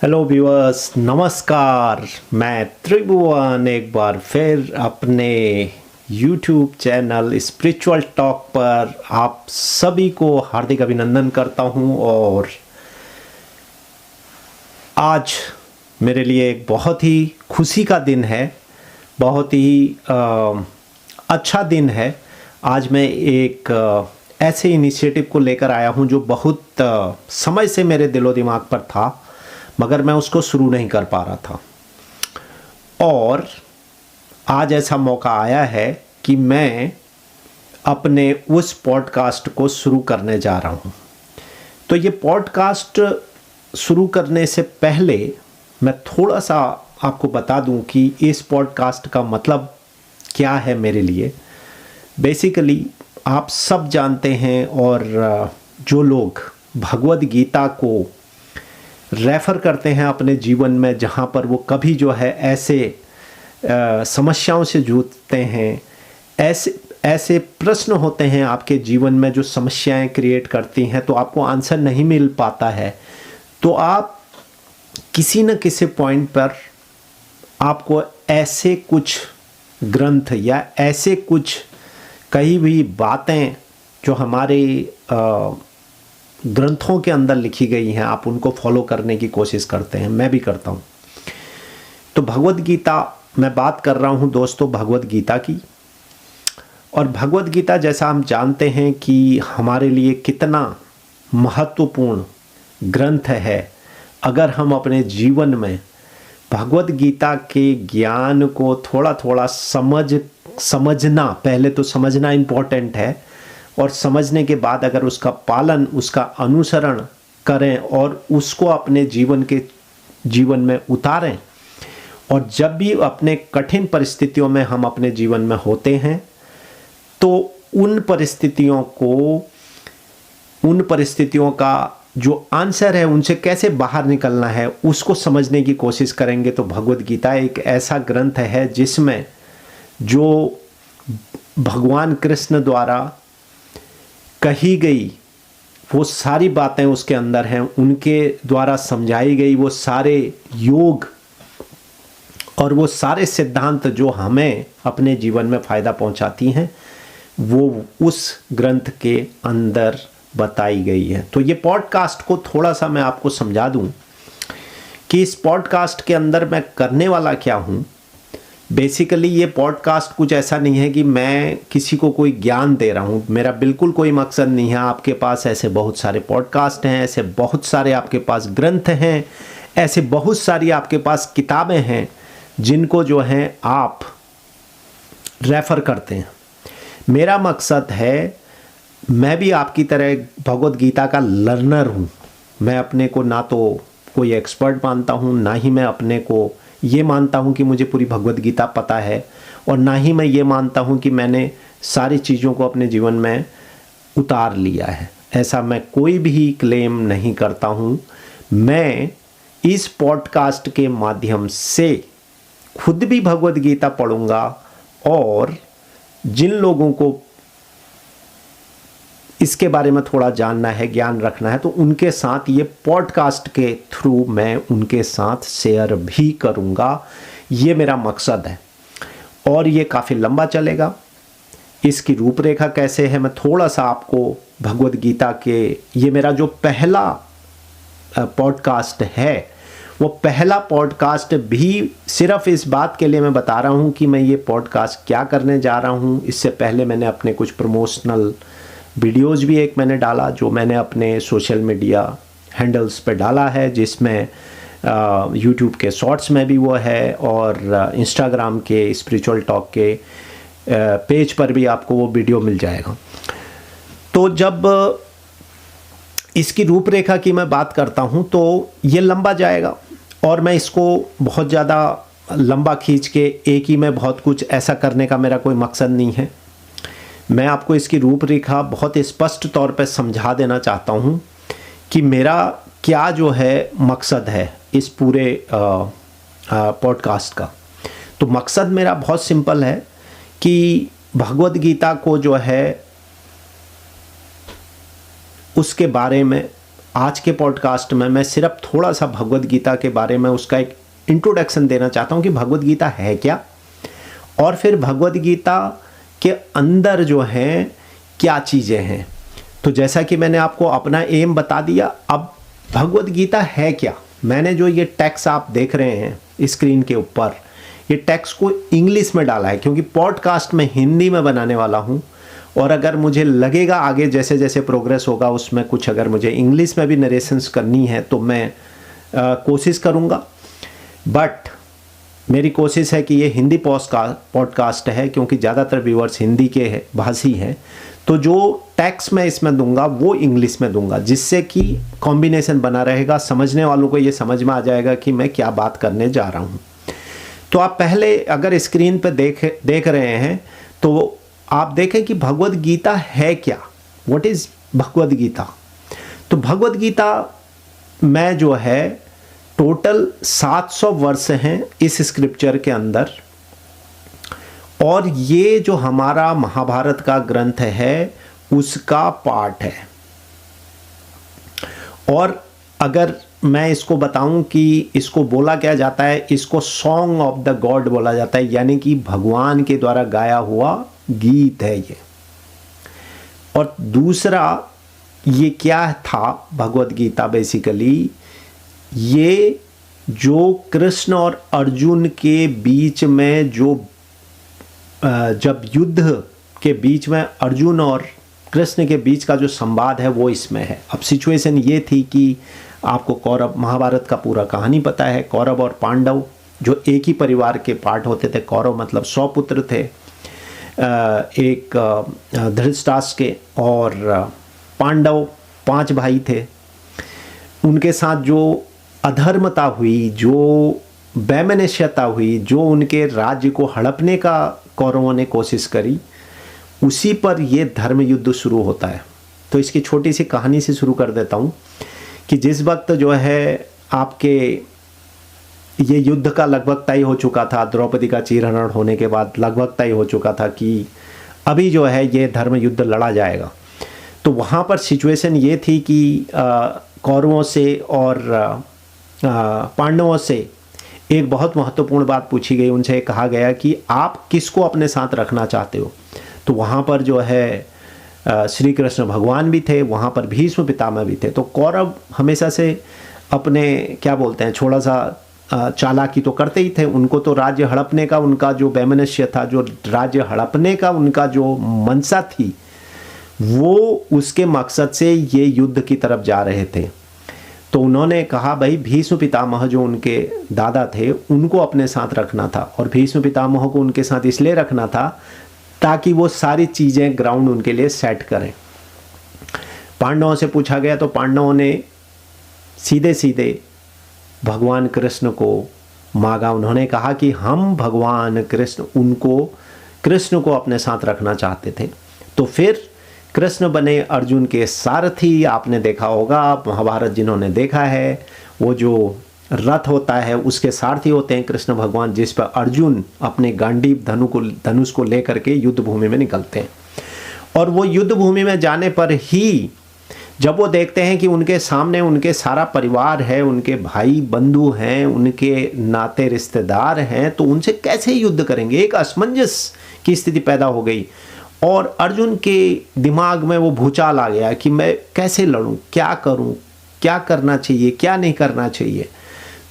Hello viewers, नमस्कार। मैं त्रिभुवन एक बार फिर अपने यूट्यूब चैनल स्पिरिचुअल टॉक पर आप सभी को हार्दिक अभिनंदन करता हूं। और आज मेरे लिए एक बहुत ही खुशी का दिन है, बहुत ही अच्छा दिन है। आज मैं एक ऐसे इनिशिएटिव को लेकर आया हूं जो बहुत समय से मेरे दिलो दिमाग पर था, मगर मैं उसको शुरू नहीं कर पा रहा था। और आज ऐसा मौका आया है कि मैं अपने उस पॉडकास्ट को शुरू करने जा रहा हूँ। तो ये पॉडकास्ट शुरू करने से पहले मैं थोड़ा सा आपको बता दूं कि इस पॉडकास्ट का मतलब क्या है मेरे लिए। बेसिकली आप सब जानते हैं, और जो लोग भगवद गीता को रेफ़र करते हैं अपने जीवन में, जहाँ पर वो कभी जो है ऐसे समस्याओं से जूझते हैं, ऐसे प्रश्न होते हैं आपके जीवन में जो समस्याएं क्रिएट करती हैं, तो आपको आंसर नहीं मिल पाता है, तो आप किसी न किसी पॉइंट पर आपको ऐसे कुछ ग्रंथ या ऐसे कुछ कई हुई बातें जो हमारे ग्रंथों के अंदर लिखी गई हैं, आप उनको फॉलो करने की कोशिश करते हैं। मैं भी करता हूँ। तो भगवद गीता मैं बात कर रहा हूँ दोस्तों, भगवद गीता की। और भगवद गीता जैसा हम जानते हैं कि हमारे लिए कितना महत्वपूर्ण ग्रंथ है। अगर हम अपने जीवन में भगवद गीता के ज्ञान को थोड़ा थोड़ा समझना, पहले तो समझना इम्पोर्टेंट है, और समझने के बाद अगर उसका पालन, उसका अनुसरण करें और उसको अपने जीवन में उतारें, और जब भी अपने कठिन परिस्थितियों में हम अपने जीवन में होते हैं, तो उन परिस्थितियों का जो आंसर है, उनसे कैसे बाहर निकलना है, उसको समझने की कोशिश करेंगे। तो भगवद गीता एक ऐसा ग्रंथ है जिसमें जो भगवान कृष्ण द्वारा कही गई वो सारी बातें उसके अंदर हैं, उनके द्वारा समझाई गई वो सारे योग और वो सारे सिद्धांत जो हमें अपने जीवन में फ़ायदा पहुंचाती हैं, वो उस ग्रंथ के अंदर बताई गई है। तो ये पॉडकास्ट को थोड़ा सा मैं आपको समझा दूं कि इस पॉडकास्ट के अंदर मैं करने वाला क्या हूं। बेसिकली ये पॉडकास्ट कुछ ऐसा नहीं है कि मैं किसी को कोई ज्ञान दे रहा हूँ, मेरा बिल्कुल कोई मकसद नहीं है। आपके पास ऐसे बहुत सारे पॉडकास्ट हैं, ऐसे बहुत सारे आपके पास ग्रंथ हैं, ऐसे बहुत सारी आपके पास किताबें हैं जिनको जो हैं आप रेफ़र करते हैं। मेरा मकसद है, मैं भी आपकी तरह भगवद गीता का लर्नर हूँ। मैं अपने को ना तो कोई एक्सपर्ट मानता हूँ, ना ही मैं अपने को ये मानता हूँ कि मुझे पूरी भगवद गीता पता है, और ना ही मैं ये मानता हूँ कि मैंने सारी चीज़ों को अपने जीवन में उतार लिया है। ऐसा मैं कोई भी क्लेम नहीं करता हूँ। मैं इस पॉडकास्ट के माध्यम से खुद भी भगवद गीता पढ़ूँगा, और जिन लोगों को इसके बारे में थोड़ा जानना है, ज्ञान रखना है, तो उनके साथ ये पॉडकास्ट के थ्रू मैं उनके साथ शेयर भी करूँगा। ये मेरा मकसद है, और ये काफ़ी लंबा चलेगा। इसकी रूपरेखा कैसे है, मैं थोड़ा सा आपको भगवद गीता के, ये मेरा जो पहला पॉडकास्ट है, वो पहला पॉडकास्ट भी सिर्फ इस बात के लिए मैं बता रहा हूँ कि मैं ये पॉडकास्ट क्या करने जा रहा हूँ। इससे पहले मैंने अपने कुछ प्रमोशनल वीडियोज़ भी एक मैंने डाला, जो मैंने अपने सोशल मीडिया हैंडल्स पे डाला है, जिसमें यूट्यूब के शॉर्ट्स में भी वो है, और इंस्टाग्राम के स्पिरिचुअल टॉक के पेज पर भी आपको वो वीडियो मिल जाएगा। तो जब इसकी रूपरेखा की मैं बात करता हूँ तो ये लंबा जाएगा, और मैं इसको बहुत ज़्यादा लंबा खींच के एक ही में बहुत कुछ ऐसा करने का मेरा कोई मकसद नहीं है। मैं आपको इसकी रूपरेखा बहुत स्पष्ट तौर पर समझा देना चाहता हूँ कि मेरा क्या जो है मकसद है इस पूरे पॉडकास्ट का। तो मकसद मेरा बहुत सिंपल है कि भगवद गीता को जो है उसके बारे में आज के पॉडकास्ट में मैं सिर्फ थोड़ा सा भगवद गीता के बारे में उसका एक इंट्रोडक्शन देना चाहता हूँ कि भगवद गीता है क्या, और फिर भगवद गीता के अंदर जो है क्या चीज़ें हैं। तो जैसा कि मैंने आपको अपना एम बता दिया, अब भगवद गीता है क्या। मैंने जो ये टेक्स्ट आप देख रहे हैं स्क्रीन के ऊपर, ये टेक्स्ट को इंग्लिश में डाला है क्योंकि पॉडकास्ट में हिंदी में बनाने वाला हूँ, और अगर मुझे लगेगा आगे जैसे जैसे प्रोग्रेस होगा उसमें कुछ अगर मुझे इंग्लिश में भी नरेशंस करनी है तो मैं कोशिश करूँगा। बट मेरी कोशिश है कि ये हिंदी पॉडकास्ट है क्योंकि ज़्यादातर व्यूअर्स हिंदी के भाषी हैं, तो जो टेक्स्ट मैं इसमें दूंगा वो इंग्लिश में दूंगा, जिससे कि कॉम्बिनेशन बना रहेगा, समझने वालों को ये समझ में आ जाएगा कि मैं क्या बात करने जा रहा हूँ। तो आप पहले अगर स्क्रीन पर देख रहे हैं तो आप देखें कि भगवद गीता है क्या, व्हाट इज़ भगवद गीता। तो भगवद गीता में जो है टोटल 700 वर्ष हैं इस स्क्रिप्चर के अंदर, और ये जो हमारा महाभारत का ग्रंथ है उसका पार्ट है। और अगर मैं इसको बताऊं कि इसको बोला क्या जाता है, इसको सॉन्ग ऑफ द गॉड बोला जाता है, यानी कि भगवान के द्वारा गाया हुआ गीत है ये। और दूसरा ये क्या था भगवद गीता, बेसिकली ये जो कृष्ण और अर्जुन के बीच में जो जब युद्ध के बीच में अर्जुन और कृष्ण के बीच का जो संवाद है वो इसमें है। अब सिचुएशन ये थी कि आपको कौरव, महाभारत का पूरा कहानी पता है, कौरव और पांडव जो एक ही परिवार के पार्ट होते थे। कौरव मतलब 100 पुत्र थे, एक धृतराष्ट्र के, और पांडव 5 भाई थे। उनके साथ जो अधर्मता हुई, जो वैमनस्यता हुई, जो उनके राज्य को हड़पने का कौरवों ने कोशिश करी, उसी पर यह धर्म युद्ध शुरू होता है। तो इसकी छोटी सी कहानी से शुरू कर देता हूँ कि जिस वक्त जो है आपके ये युद्ध का लगभग तय हो चुका था, द्रौपदी का चीरहरण होने के बाद लगभग तय हो चुका था कि अभी जो है ये धर्म युद्ध लड़ा जाएगा। तो वहाँ पर सिचुएशन ये थी कि कौरवों से और पांडवों से एक बहुत महत्वपूर्ण बात पूछी गई। उनसे कहा गया कि आप किसको अपने साथ रखना चाहते हो। तो वहाँ पर जो है श्री कृष्ण भगवान भी थे, वहाँ पर भीष्म पितामह भी थे। तो कौरव हमेशा से अपने क्या बोलते हैं थोड़ा सा चालाकी तो करते ही थे। उनको तो राज्य हड़पने का उनका जो वैमनस्य था, जो राज्य हड़पने का उनका जो मंशा थी, वो उसके मकसद से ये युद्ध की तरफ जा रहे थे। तो उन्होंने कहा भाई भीष्म पितामह जो उनके दादा थे उनको अपने साथ रखना था, और भीष्म पितामह को उनके साथ इसलिए रखना था ताकि वो सारी चीज़ें ग्राउंड उनके लिए सेट करें। पांडवों से पूछा गया तो पांडवों ने सीधे सीधे भगवान कृष्ण को मांगा। उन्होंने कहा कि हम भगवान कृष्ण को अपने साथ रखना चाहते थे। तो फिर कृष्ण बने अर्जुन के सारथी। आपने देखा होगा, महाभारत जिन्होंने देखा है, वो जो रथ होता है उसके सारथी होते हैं कृष्ण भगवान, जिस पर अर्जुन अपने गांडीव धनुष को लेकर के युद्ध भूमि में निकलते हैं। और वो युद्ध भूमि में जाने पर ही जब वो देखते हैं कि उनके सामने उनके सारा परिवार है, उनके भाई बंधु हैं, उनके नाते रिश्तेदार हैं, तो उनसे कैसे युद्ध करेंगे, एक असमंजस की स्थिति पैदा हो गई। और अर्जुन के दिमाग में वो भूचाल आ गया कि मैं कैसे लड़ूं, क्या करूं, क्या करना चाहिए, क्या नहीं करना चाहिए।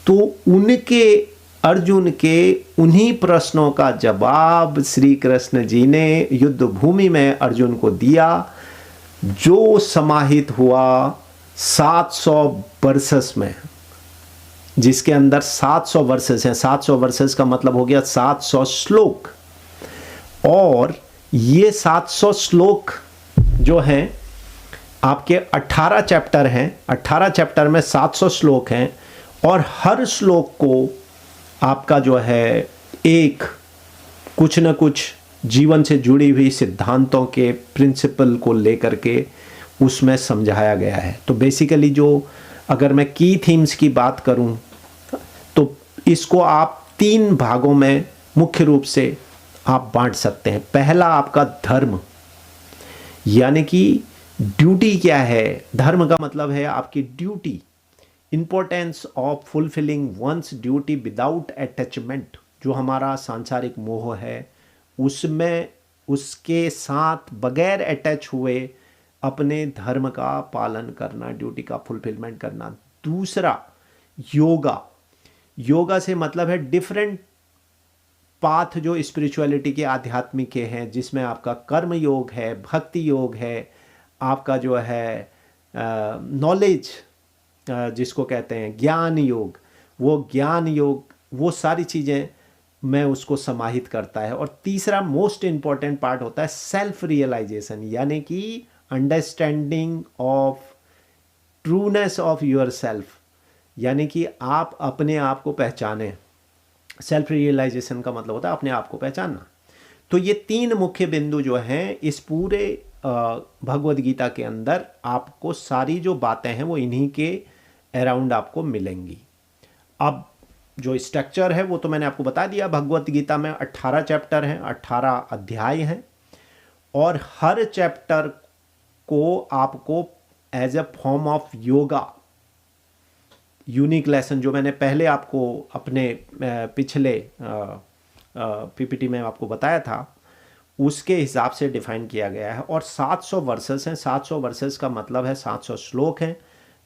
तो उनके अर्जुन के उन्हीं प्रश्नों का जवाब श्री कृष्ण जी ने युद्ध भूमि में अर्जुन को दिया, जो समाहित हुआ 700 वर्सेस में, जिसके अंदर 700 वर्सेस हैं। 700 वर्सेस का मतलब हो गया 700 श्लोक। और ये 700 श्लोक जो हैं आपके 18 चैप्टर हैं। 18 चैप्टर में 700 श्लोक हैं, और हर श्लोक को आपका जो है एक कुछ न कुछ जीवन से जुड़ी हुई सिद्धांतों के प्रिंसिपल को लेकर के उसमें समझाया गया है। तो बेसिकली जो अगर मैं की थीम्स की बात करूं तो इसको आप 3 भागों में मुख्य रूप से आप बांट सकते हैं। पहला आपका धर्म, यानी कि ड्यूटी क्या है? धर्म का मतलब है आपकी duty, importance of fulfilling once duty without attachment. जो हमारा सांसारिक मोह है उसमें उसके साथ बगैर अटैच हुए अपने धर्म का पालन करना, ड्यूटी का फुलफिलमेंट करना। दूसरा, योगा। योगा से मतलब है डिफरेंट पाथ जो स्पिरिचुअलिटी के, आध्यात्मिक के हैं, जिसमें आपका कर्म योग है, भक्ति योग है, आपका जो है नॉलेज जिसको कहते हैं ज्ञान योग, वो ज्ञान योग, वो सारी चीज़ें मैं उसको समाहित करता है। और तीसरा मोस्ट इम्पॉर्टेंट पार्ट होता है सेल्फ रियलाइजेशन, यानी कि understanding of trueness of your self, यानी कि आप अपने आप को पहचानें। सेल्फ रियलाइजेशन का मतलब होता है अपने आप को पहचानना। तो ये तीन मुख्य बिंदु जो हैं इस पूरे भगवद गीता के अंदर, आपको सारी जो बातें हैं वो इन्हीं के अराउंड आपको मिलेंगी। अब जो स्ट्रक्चर है वो तो मैंने आपको बता दिया। भगवद गीता में 18 चैप्टर हैं, 18 अध्याय हैं, और हर चैप्टर को आपको as a form of yoga, unique lesson जो मैंने पहले आपको अपने पिछले पीपीटी में आपको बताया था उसके हिसाब से डिफाइन किया गया है। और 700 वर्सेस हैं। 700 वर्सेस का मतलब है 700 श्लोक हैं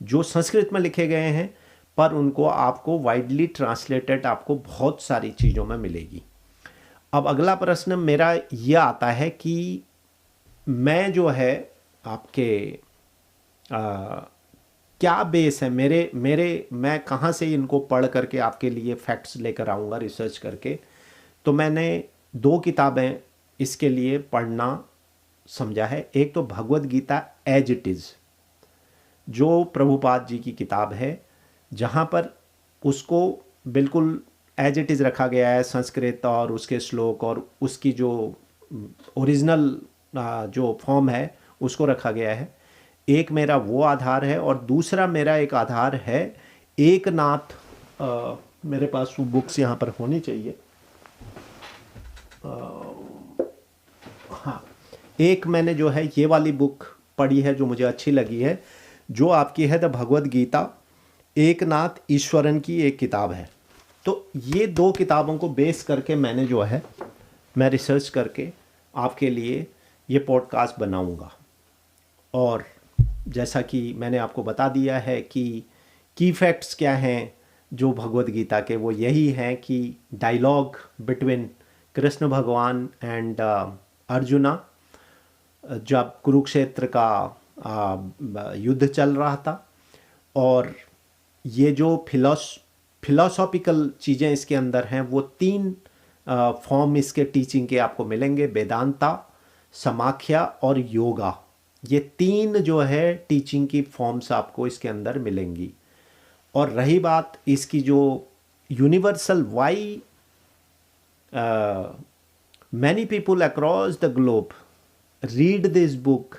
जो संस्कृत में लिखे गए हैं, पर उनको आपको वाइडली ट्रांसलेटेड आपको बहुत सारी चीज़ों में मिलेगी। अब अगला प्रश्न मेरा ये आता है कि मैं जो है आपके क्या बेस है मैं कहाँ से इनको पढ़ करके आपके लिए फैक्ट्स लेकर आऊँगा रिसर्च करके। तो मैंने 2 किताबें इसके लिए पढ़ना समझा है। एक तो Bhagavad Gita as it is, जो प्रभुपाद जी की किताब है, जहाँ पर उसको बिल्कुल एज इट इज़ रखा गया है, संस्कृत और उसके श्लोक और उसकी जो ओरिजिनल जो फॉर्म है उसको रखा गया है। एक मेरा वो आधार है, और दूसरा मेरा एक आधार है एकनाथ, मेरे पास वो बुक्स यहाँ पर होनी चाहिए। हाँ, एक मैंने जो है ये वाली बुक पढ़ी है जो मुझे अच्छी लगी है, जो आपकी है द भगवद गीता, एकनाथ ईश्वरन की एक किताब है। तो ये 2 किताबों को बेस करके मैंने जो है मैं रिसर्च करके आपके लिए ये पॉडकास्ट बनाऊंगा। और जैसा कि मैंने आपको बता दिया है कि की फैक्ट्स क्या हैं जो भगवद गीता के, वो यही हैं कि डायलॉग बिटवीन कृष्ण भगवान एंड अर्जुना, जब कुरुक्षेत्र का युद्ध चल रहा था, और ये जो फिलोसॉफिकल चीज़ें इसके अंदर हैं वो 3 फॉर्म इसके टीचिंग के आपको मिलेंगे, वेदांता, समाख्या और योगा। ये 3 जो है टीचिंग की फॉर्म्स आपको इसके अंदर मिलेंगी। और रही बात इसकी जो universal why many people across the globe read this book,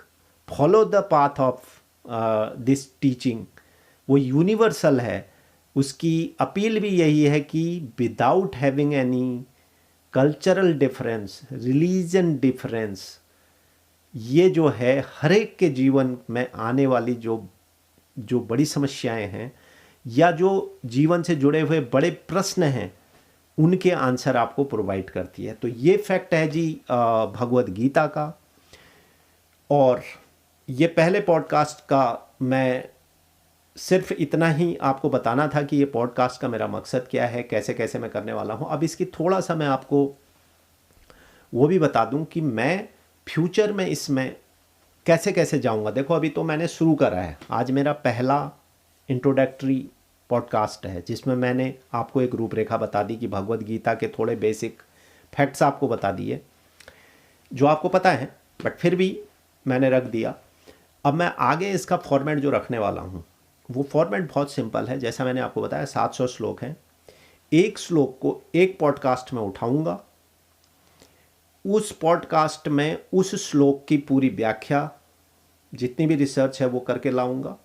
follow the path of this teaching, वो यूनिवर्सल है। उसकी अपील भी यही है कि without having any cultural difference, religion difference, ये जो है हर एक के जीवन में आने वाली जो बड़ी समस्याएं हैं या जो जीवन से जुड़े हुए बड़े प्रश्न हैं, उनके आंसर आपको प्रोवाइड करती है। तो ये फैक्ट है जी भगवद गीता का। और ये पहले पॉडकास्ट का मैं सिर्फ इतना ही आपको बताना था कि ये पॉडकास्ट का मेरा मकसद क्या है, कैसे कैसे मैं करने वाला हूँ। अब इसकी थोड़ा सा मैं आपको वो भी बता दूं कि मैं फ्यूचर में इसमें कैसे कैसे जाऊंगा। देखो अभी तो मैंने शुरू करा है, आज मेरा पहला इंट्रोडक्टरी पॉडकास्ट है जिसमें मैंने आपको एक रूपरेखा बता दी कि भगवद गीता के थोड़े बेसिक फैक्ट्स आपको बता दिए जो आपको पता है, बट फिर भी मैंने रख दिया। अब मैं आगे इसका फॉर्मेट जो रखने वाला हूँ वो फॉर्मेट बहुत सिंपल है। जैसा मैंने आपको बताया 700 श्लोक हैं, एक श्लोक को एक पॉडकास्ट में उठाऊंगा, उस पॉडकास्ट में उस श्लोक की पूरी व्याख्या जितनी भी रिसर्च है वो करके लाऊंगा।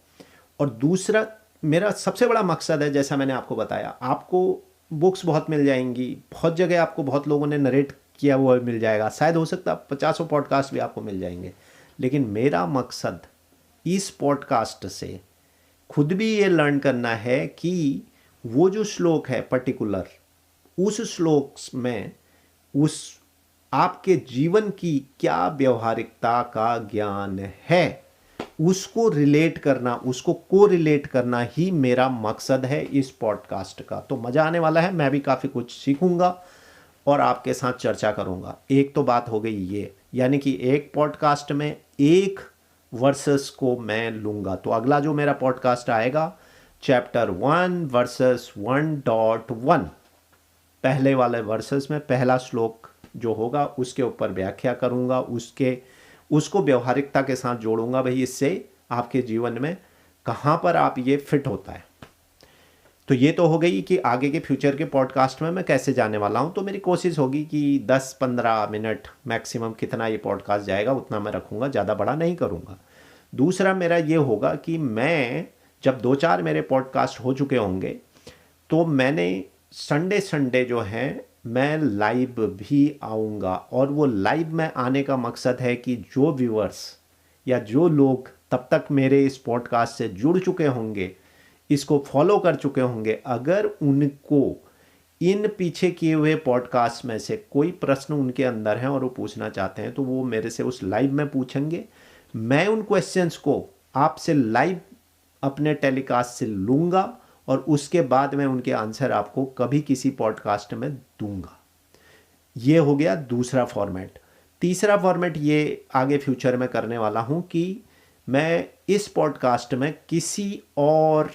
और दूसरा मेरा सबसे बड़ा मकसद है, जैसा मैंने आपको बताया, आपको बुक्स बहुत मिल जाएंगी, बहुत जगह आपको बहुत लोगों ने नरेट किया हुआ मिल जाएगा, शायद हो सकता है 50 पॉडकास्ट भी आपको मिल जाएंगे, लेकिन मेरा मकसद इस पॉडकास्ट से खुद भी ये लर्न करना है कि वो जो श्लोक है पर्टिकुलर, उस श्लोक में उस आपके जीवन की क्या व्यवहारिकता का ज्ञान है, उसको रिलेट करना, उसको कोरिलेट करना ही मेरा मकसद है इस पॉडकास्ट का। तो मज़ा आने वाला है, मैं भी काफ़ी कुछ सीखूंगा और आपके साथ चर्चा करूंगा। एक तो बात हो गई ये, यानी कि एक पॉडकास्ट में एक वर्सेस को मैं लूंगा। तो अगला जो मेरा पॉडकास्ट आएगा चैप्टर 1 वर्सेस 1.1, पहले वाले वर्सेस में पहला श्लोक जो होगा उसके ऊपर व्याख्या करूंगा, उसको व्यवहारिकता के साथ जोड़ूंगा। भाई इससे आपके जीवन में कहाँ पर आप ये फिट होता है। तो ये तो हो गई कि आगे के फ्यूचर के पॉडकास्ट में मैं कैसे जाने वाला हूँ। तो मेरी कोशिश होगी कि 10-15 मिनट मैक्सिमम, कितना ये पॉडकास्ट जाएगा उतना मैं रखूँगा, ज़्यादा बड़ा नहीं करूँगा। दूसरा मेरा ये होगा कि मैं जब 2-4 मेरे पॉडकास्ट हो चुके होंगे तो मैंने संडे जो है मैं लाइव भी आऊँगा। और वो लाइव में आने का मकसद है कि जो व्यूअर्स या जो लोग तब तक मेरे इस पॉडकास्ट से जुड़ चुके होंगे, इसको फॉलो कर चुके होंगे, अगर उनको इन पीछे किए हुए पॉडकास्ट में से कोई प्रश्न उनके अंदर है और वो पूछना चाहते हैं तो वो मेरे से उस लाइव में पूछेंगे। मैं उन क्वेश्चंस को आपसे लाइव अपने टेलीकास्ट से लूँगा और उसके बाद मैं उनके आंसर आपको कभी किसी पॉडकास्ट में दूंगा। ये हो गया दूसरा फॉर्मेट। तीसरा फॉर्मेट ये आगे फ्यूचर में करने वाला हूँ कि मैं इस पॉडकास्ट में किसी और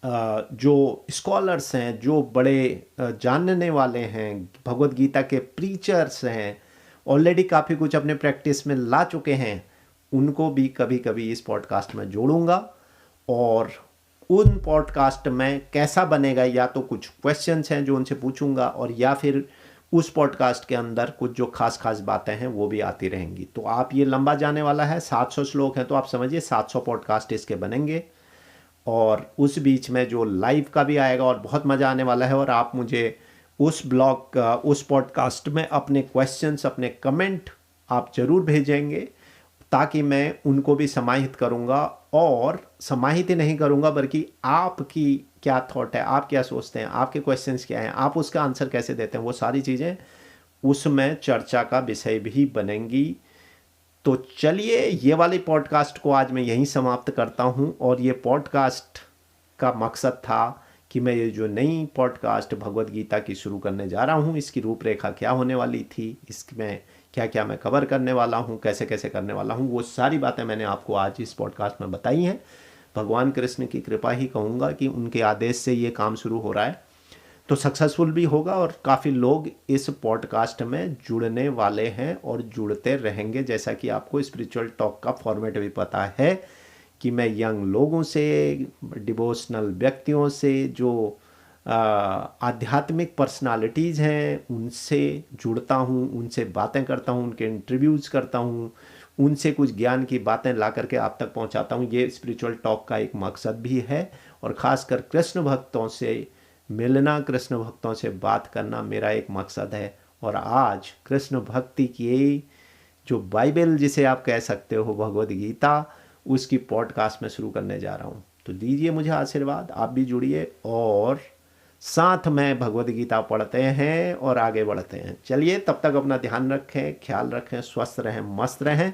जो स्कॉलर्स हैं, जो बड़े जानने वाले हैं, भगवद गीता के प्रीचर्स हैं, ऑलरेडी काफ़ी कुछ अपने प्रैक्टिस में ला चुके हैं, उनको भी कभी कभी इस पॉडकास्ट में जोड़ूंगा। और उन पॉडकास्ट में कैसा बनेगा, या तो कुछ क्वेश्चंस हैं जो उनसे पूछूंगा, और या फिर उस पॉडकास्ट के अंदर कुछ जो खास बातें हैं वो भी आती रहेंगी। तो आप ये लंबा जाने वाला है, 700 श्लोक हैं, तो आप समझिए 700 पॉडकास्ट इसके बनेंगे। और उस बीच में जो लाइव का भी आएगा और बहुत मज़ा आने वाला है। और आप मुझे उस ब्लॉग उस पॉडकास्ट में अपने क्वेश्चंस, अपने कमेंट आप ज़रूर भेजेंगे ताकि मैं उनको भी समाहित करूंगा। और समाहित ही नहीं करूंगा बल्कि आपकी क्या थॉट है, आप क्या सोचते हैं, आपके क्वेश्चंस क्या हैं, आप उसका आंसर कैसे देते हैं, वो सारी चीज़ें उसमें चर्चा का विषय भी बनेंगी। तो चलिए ये वाली पॉडकास्ट को आज मैं यहीं समाप्त करता हूं। और ये पॉडकास्ट का मकसद था कि मैं ये जो नई पॉडकास्ट भगवद गीता की शुरू करने जा रहा हूं, इसकी रूपरेखा क्या होने वाली थी, इसमें क्या क्या मैं कवर करने वाला हूं, कैसे कैसे करने वाला हूं, वो सारी बातें मैंने आपको आज इस पॉडकास्ट में बताई हैं। भगवान कृष्ण की कृपा ही कहूँगा कि उनके आदेश से ये काम शुरू हो रहा है, तो सक्सेसफुल भी होगा। और काफ़ी लोग इस पॉडकास्ट में जुड़ने वाले हैं और जुड़ते रहेंगे। जैसा कि आपको स्पिरिचुअल टॉक का फॉर्मेट भी पता है कि मैं यंग लोगों से, डिवोशनल व्यक्तियों से, जो आध्यात्मिक पर्सनालिटीज़ हैं, उनसे जुड़ता हूँ, उनसे बातें करता हूँ, उनके इंटरव्यूज़ करता हूँ, उनसे कुछ ज्ञान की बातें ला करके आप तक पहुँचाता हूँ। ये स्पिरिचुअल टॉक का एक मकसद भी है। और ख़ासकर कृष्ण भक्तों से मिलना, कृष्ण भक्तों से बात करना मेरा एक मकसद है। और आज कृष्ण भक्ति की जो बाइबल जिसे आप कह सकते हो, भगवद गीता, उसकी पॉडकास्ट में शुरू करने जा रहा हूँ। तो दीजिए मुझे आशीर्वाद, आप भी जुड़िए और साथ में भगवद गीता पढ़ते हैं और आगे बढ़ते हैं। चलिए तब तक अपना ध्यान रखें, ख्याल रखें, स्वस्थ रहें, मस्त रहें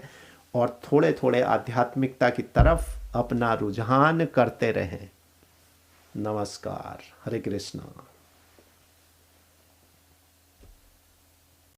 और थोड़े थोड़े आध्यात्मिकता की तरफ अपना रुझान करते रहें। नमस्कार, हरे कृष्णा।